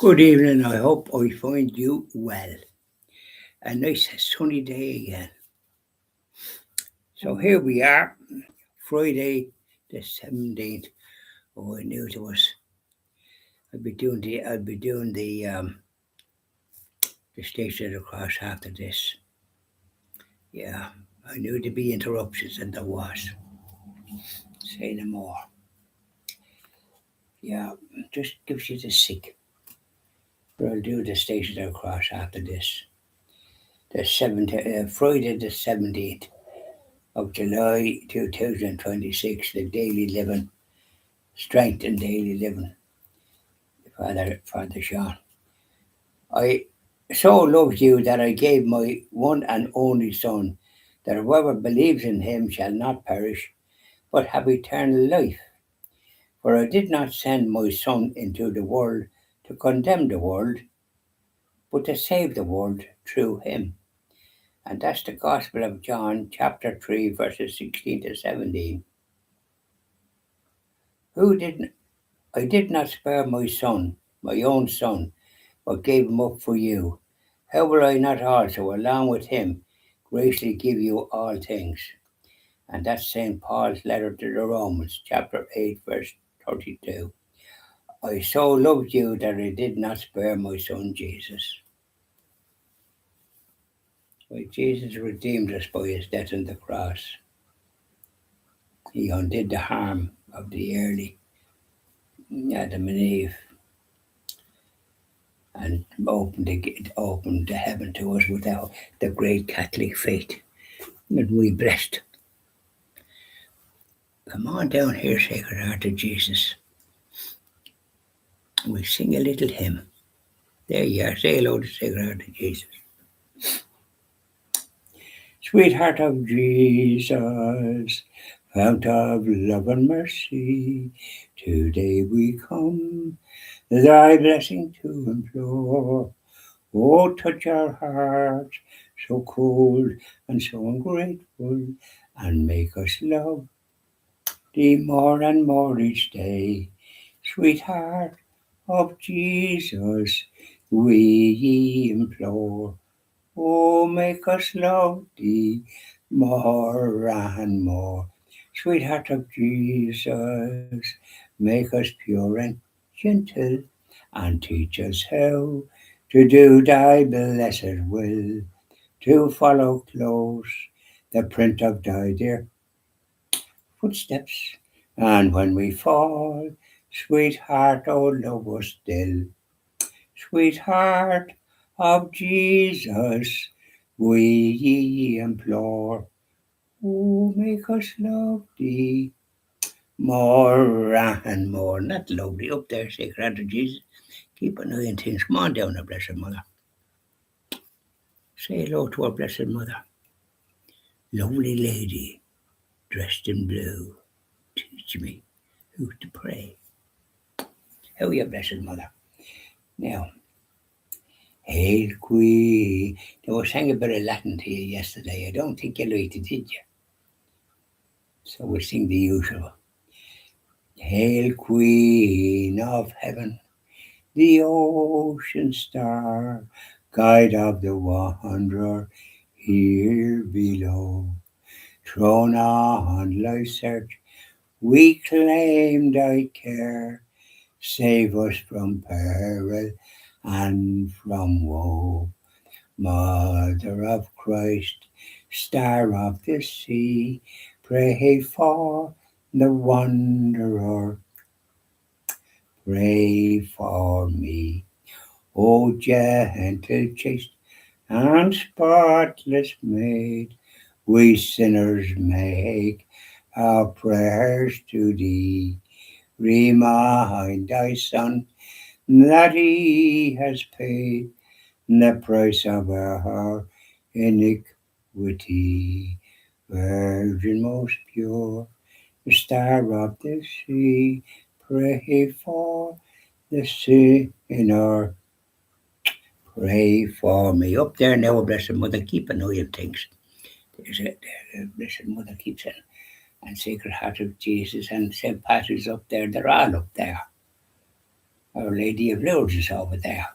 Good evening. I hope I find you well. A nice sunny day again. So here we are, Friday the 17th. Oh, I knew it was. I'll be doing the station of the cross after this. Yeah, I knew there'd be interruptions, and there was. Say no more. Yeah, just gives you the sick. But I'll do the station of the cross after this. Friday the 17th of July 2026. The daily living, strength and daily living. Father Sean. I so loved you that I gave my one and only Son, that whoever believes in him shall not perish, but have eternal life. For I did not send my Son into the world to condemn the world, but to save the world through him. And that's the Gospel of John, chapter 3, verses 16 to 17. Who did I did not spare my Son, my own Son, but gave him up for you. How will I not also, along with him, graciously give you all things? And that's St. Paul's letter to the Romans, chapter 8, verse 32. I so loved you that I did not spare my Son Jesus. Why, Jesus redeemed us by his death on the cross. He undid the harm of the early Adam and Eve and opened the heaven to us with the great Catholic faith. And we blessed. Come on down here, Sacred Heart of Jesus. We sing a little hymn. There you are. Say hello to Sacred Heart of Jesus. Sweetheart of Jesus, fount of love and mercy, today we come, thy blessing to implore. Oh, touch our hearts, so cold and so ungrateful, and make us love thee more and more each day. Sweetheart of Jesus, we implore. Oh, make us love thee more and more. Sweetheart of Jesus, make us pure and gentle, and teach us how to do thy blessed will, to follow close the print of thy dear footsteps. And when we fall, sweetheart, oh, love us still. Sweetheart of Jesus, we implore. Oh, make us love thee more and more. Not love thee up there, sacred heart of Jesus. Keep an eye on things. Come on down, our blessed mother. Say hello to our blessed mother. Lovely lady, dressed in blue. Teach me who to pray. How are you, blessed mother? Now, Hail Queen. Now, I sang a bit of Latin to you yesterday. I don't think you liked it, did you? So we sing the usual. Hail Queen of Heaven, the ocean star, guide of the wanderer here below. Thrown on life's search, we claim thy care. Save us from peril and from woe. Mother of Christ, star of the sea, pray for the wanderer, pray for me. O gentle, chaste, and spotless maid, we sinners make our prayers to thee. Remind thy Son that he has paid the price of our iniquity. Virgin most pure, the star of the sea, pray for the sinner. Pray for me. Up there now, Blessed Mother, keep an eye on things. The Blessed Mother keeps it. And Sacred Heart of Jesus and St. Patrick's up there. They're all up there. Our Lady of Lourdes is over there.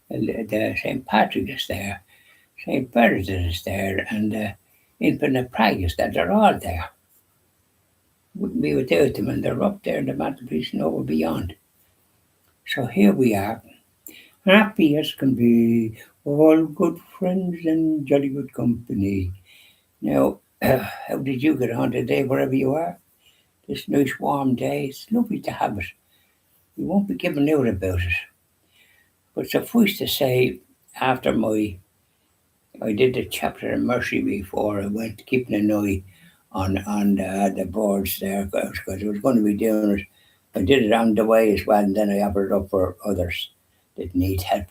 The St. Patrick is there. St. Bernard is there. And Infant of Prague is there. They're all there. Wouldn't be without them. And they're up there in the mantelpiece and over beyond. So here we are. Happy as can be. All good friends and jolly good company. Now, how did you get on today, wherever you are? This nice warm day. It's lovely to have it. We won't be giving out about it. But suffice to say, after I did a chapter in Mercy before, I went keeping an eye on the boards there because I was going to be doing it. I did it on the way as well, and then I offered it up for others that need help.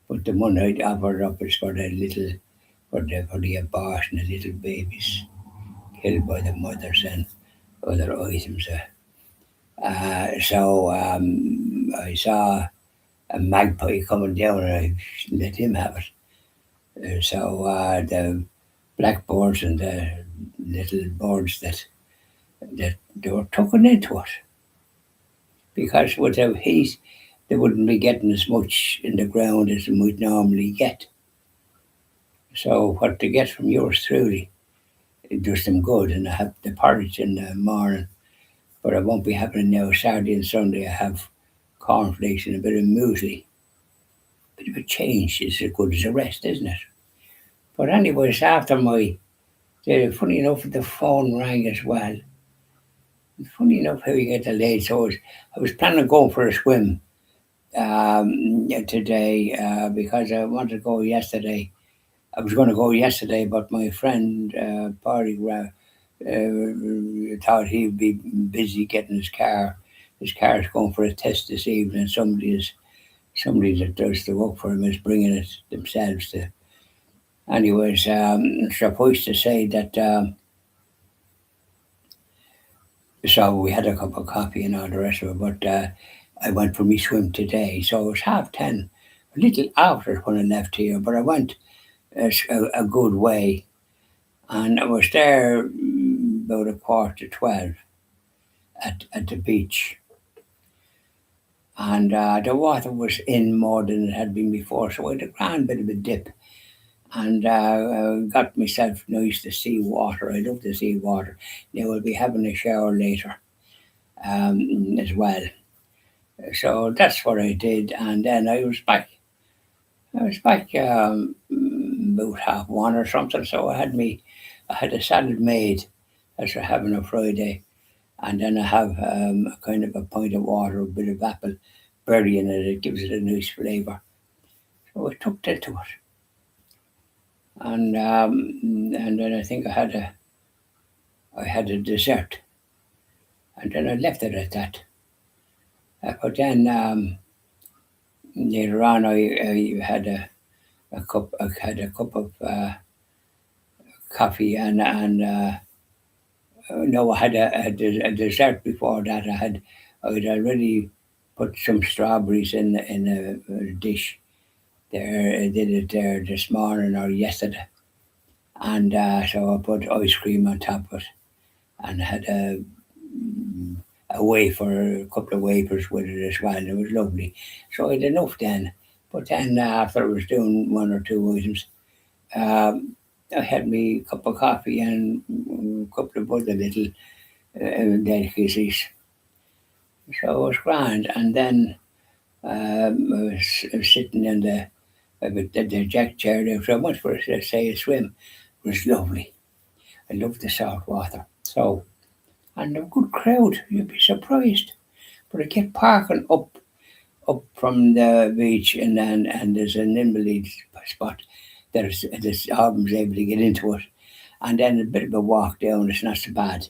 But the one I offered up is for the abortion, the little babies killed by the mothers and other items. So I saw a magpie coming down, and I let him have it. So the blackboards and the little birds that they were tucking into it because without heat they wouldn't be getting as much in the ground as they might normally get. So what they get from yours truly, it does them good. And I have the porridge in the morning, but I won't be having it now. Saturday and Sunday I have cornflakes and a bit of muesli. Bit of a change is as good as the rest, isn't it? But anyways, after funny enough, the phone rang as well. Funny enough how you get delayed. So I was planning on going for a swim today because I wanted to go yesterday. I was going to go yesterday, but my friend Barry thought he'd be busy getting his car. His car is going for a test this evening. Somebody that does the work for him is bringing it themselves to. Anyways, suffice to say that. So we had a cup of coffee and all the rest of it. But I went for me swim today, so it was 10:30, a little after when I left here. But I went a good way, and I was there about 11:15 at the beach, and the water was in more than it had been before, so I had a grand bit of a dip. And got myself nice to sea water. I love the sea water. Now I'll be having a shower later as well. So that's what I did, and then I was back. I was back about 1:30 or something. So I had a salad made as I have on a Friday, and then I have a kind of a pint of water, a bit of apple berry in it. It gives it a nice flavour. So I took that to it, and then I think I had a dessert, and then I left it at that. But then later on, I had a cup. I had a cup of coffee, and no, I had a dessert before that. I'd already put some strawberries in a dish. There, I did it there this morning or yesterday, and so I put ice cream on top of it, and had a wafer, a couple of wafers with it as well. It was lovely. So I had enough then. But then after I was doing one or two items, I had me cup of coffee and a couple of other little delicacies. So it was grand. And then I was sitting in the jack chair there. So much for say a swim. It was lovely. I love the salt water. So, and a good crowd. You'd be surprised. But I kept parking up from the beach, and there's an invalid spot. There's albums able to get into it, and then a bit of a walk down. It's not so bad,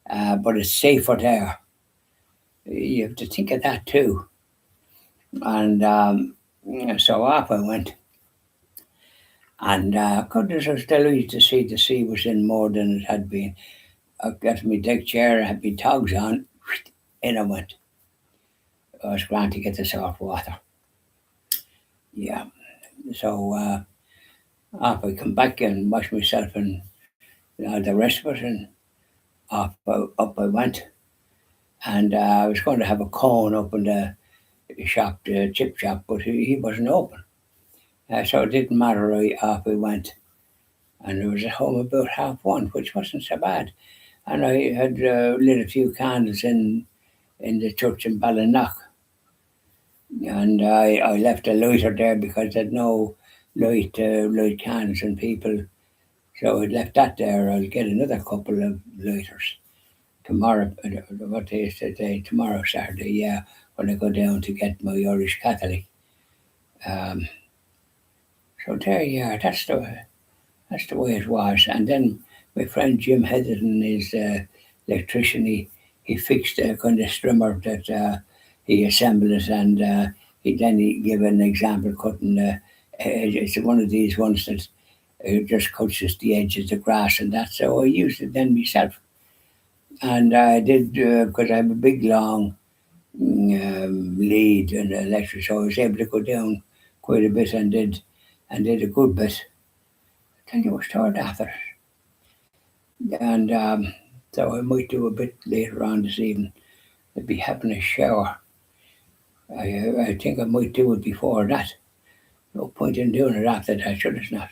but it's safer there. You have to think of that too. And so off I went, and goodness, I was delighted to see the sea was in more than it had been. I got my deck chair, I had my togs on, in I went. I was glad to get the salt water. Yeah. So off I come back and wash myself and all the rest of it, and up I went. and I was going to have a cone up in the shop, the chip shop, but he wasn't open. So it didn't matter. Off we went, and I was at home about 1:30, which wasn't so bad. And I had lit a few candles in the church in Ballinlough, and I left a lighter there because I had no light candles and people. So I left that there. I'll get another couple of lighters tomorrow. What day is today? Tomorrow, Saturday. Yeah, when I go down to get my Irish Catholic. Um, so there, yeah, that's the way it was. And then my friend Jim Heatherton is electrician. He fixed a kind of strimmer that he assembled it, and he gave an example cutting. It's one of these ones that just cuts just the edge of the grass and that. So I used it then myself, and I did because I have a big long lead and electric, so I was able to go down quite a bit and did a good bit. Then you was tired after it, and so I might do a bit later on this evening. I'd be having a shower. I think I might do it before that. No point in doing it after that, should it not?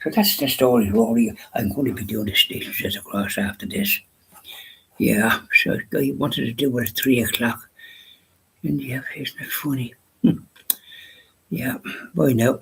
So that's the story, Rory. I'm going to be doing the stitches across after this. Yeah, so I wanted to do it at 3 o'clock. And yeah, isn't it funny? Yeah, bye now.